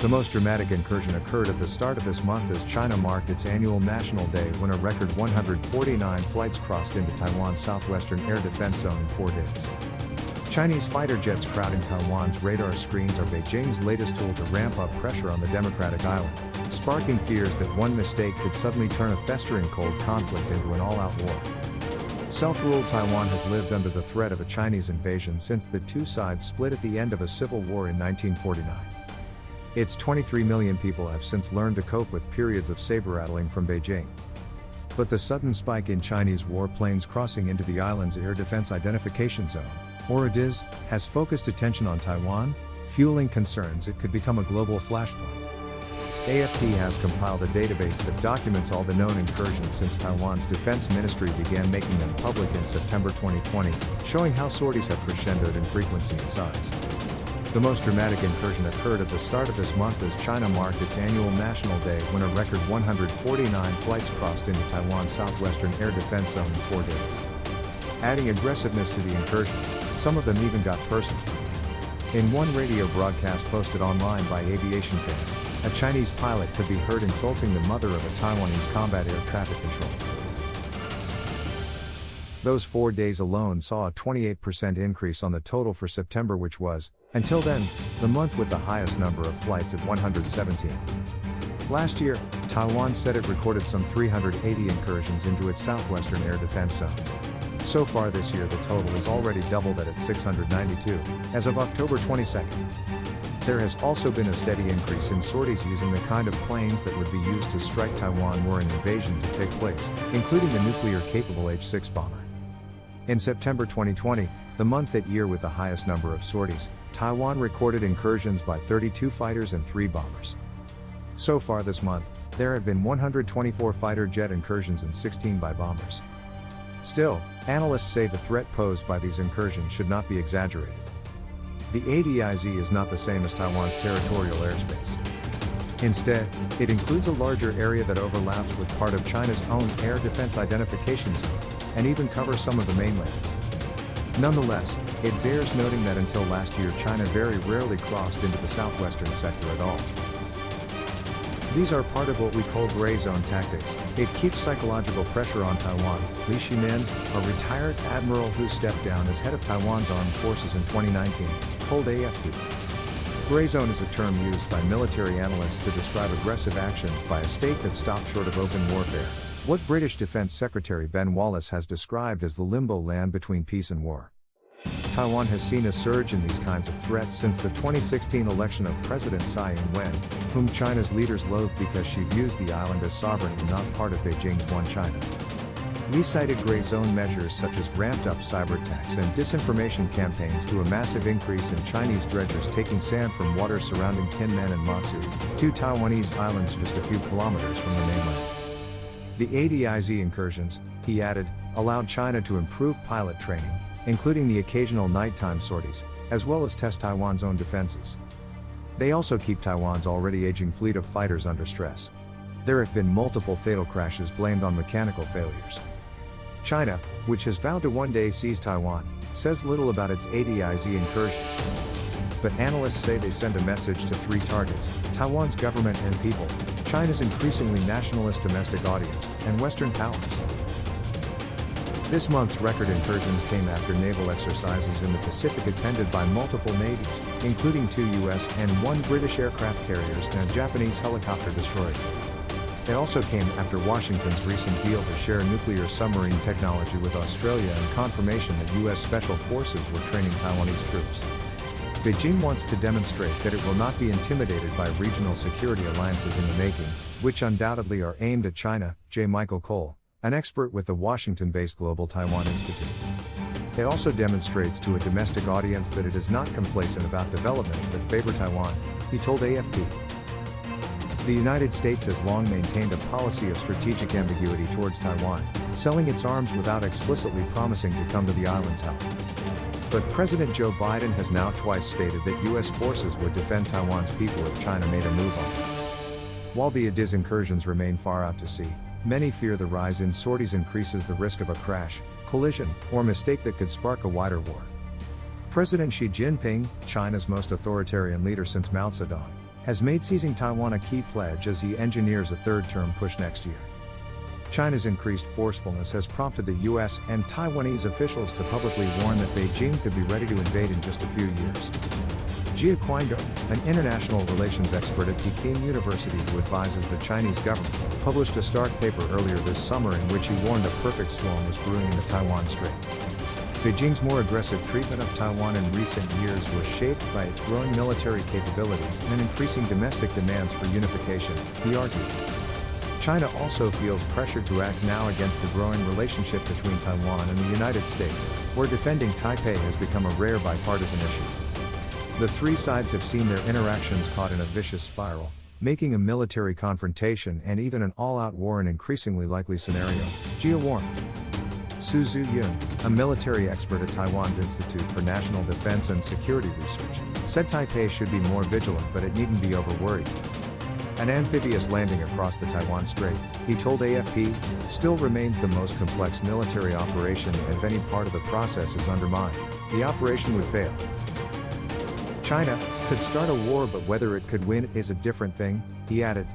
The most dramatic incursion occurred at the start of this month as China marked its annual National Day when a record 149 flights crossed into Taiwan's southwestern air defense zone in 4 days. Chinese fighter jets crowding Taiwan's radar screens are Beijing's latest tool to ramp up pressure on the democratic island, sparking fears that one mistake could suddenly turn a festering cold conflict into an all-out war. Self-ruled Taiwan has lived under the threat of a Chinese invasion since the two sides split at the end of a civil war in 1949. Its 23 million people have since learned to cope with periods of saber-rattling from Beijing. But the sudden spike in Chinese warplanes crossing into the island's Air Defense Identification Zone, or ADIZ, has focused attention on Taiwan, fueling concerns it could become a global flashpoint. AFP has compiled a database that documents all the known incursions since Taiwan's defense ministry began making them public in September 2020, showing how sorties have crescendoed in frequency and size. The most dramatic incursion occurred at the start of this month as China marked its annual National Day when a record 149 flights crossed into Taiwan's southwestern air defense zone in 4 days. Adding aggressiveness to the incursions, some of them even got personal. In one radio broadcast posted online by aviation fans, a Chinese pilot could be heard insulting the mother of a Taiwanese combat air traffic controller. Those 4 days alone saw a 28% increase on the total for September, which was, until then, the month with the highest number of flights at 117. Last year, Taiwan said it recorded some 380 incursions into its southwestern air defense zone. So far this year the total is already doubled at 692, as of October 22. There has also been a steady increase in sorties using the kind of planes that would be used to strike Taiwan were an invasion to take place, including the nuclear-capable H-6 bomber. In September 2020, the month that year with the highest number of sorties, Taiwan recorded incursions by 32 fighters and 3 bombers. So far this month, there have been 124 fighter jet incursions and 16 by bombers. Still, analysts say the threat posed by these incursions should not be exaggerated. The ADIZ is not the same as Taiwan's territorial airspace. Instead, it includes a larger area that overlaps with part of China's own Air Defense Identification Zone, and even covers some of the mainlands. Nonetheless, it bears noting that until last year China very rarely crossed into the southwestern sector at all. These are part of what we call Greyzone tactics. It keeps psychological pressure on Taiwan. Li Shimin, a retired admiral who stepped down as head of Taiwan's armed forces in 2019, told AFP. Greyzone is a term used by military analysts to describe aggressive action by a state that stopped short of open warfare, what British Defence Secretary Ben Wallace has described as the limbo land between peace and war. Taiwan has seen a surge in these kinds of threats since the 2016 election of President Tsai Ing-wen, whom China's leaders loathe because she views the island as sovereign and not part of Beijing's One China. Li cited Greyzone measures such as ramped-up cyber attacks and disinformation campaigns to a massive increase in Chinese dredgers taking sand from waters surrounding Kinmen and Matsu, two Taiwanese islands just a few kilometers from the mainland. The ADIZ incursions, he added, allowed China to improve pilot training, including the occasional nighttime sorties, as well as test Taiwan's own defenses. They also keep Taiwan's already aging fleet of fighters under stress. There have been multiple fatal crashes blamed on mechanical failures. China, which has vowed to one day seize Taiwan, says little about its ADIZ incursions. But analysts say they send a message to 3 targets: Taiwan's government and people, China's increasingly nationalist domestic audience, and Western powers. This month's record incursions came after naval exercises in the Pacific attended by multiple navies, including 2 U.S. and 1 British aircraft carriers and a Japanese helicopter destroyer. It also came after Washington's recent deal to share nuclear submarine technology with Australia and confirmation that U.S. Special Forces were training Taiwanese troops. Beijing wants to demonstrate that it will not be intimidated by regional security alliances in the making, which undoubtedly are aimed at China, J. Michael Cole, an expert with the Washington-based Global Taiwan Institute. It also demonstrates to a domestic audience that it is not complacent about developments that favor Taiwan, he told AFP. The United States has long maintained a policy of strategic ambiguity towards Taiwan, selling its arms without explicitly promising to come to the island's help. But President Joe Biden has now twice stated that U.S. forces would defend Taiwan's people if China made a move on it. While the ADIZ incursions remain far out to sea, many fear the rise in sorties increases the risk of a crash, collision, or mistake that could spark a wider war. President Xi Jinping, China's most authoritarian leader since Mao Zedong, has made seizing Taiwan a key pledge as he engineers a third-term push next year. China's increased forcefulness has prompted the US and Taiwanese officials to publicly warn that Beijing could be ready to invade in just a few years. Jia Quango, an international relations expert at Peking University who advises the Chinese government, published a stark paper earlier this summer in which he warned a perfect storm was brewing in the Taiwan Strait. Beijing's more aggressive treatment of Taiwan in recent years was shaped by its growing military capabilities and increasing domestic demands for unification, he argued. China also feels pressured to act now against the growing relationship between Taiwan and the United States, where defending Taipei has become a rare bipartisan issue. The three sides have seen their interactions caught in a vicious spiral, making a military confrontation and even an all-out war an increasingly likely scenario, Jia warned. Su Zhu-yun, a military expert at Taiwan's Institute for National Defense and Security Research, said Taipei should be more vigilant but it needn't be over-worried. An amphibious landing across the Taiwan Strait, he told AFP, still remains the most complex military operation and if any part of the process is undermined, the operation would fail. China could start a war but whether it could win is a different thing, he added.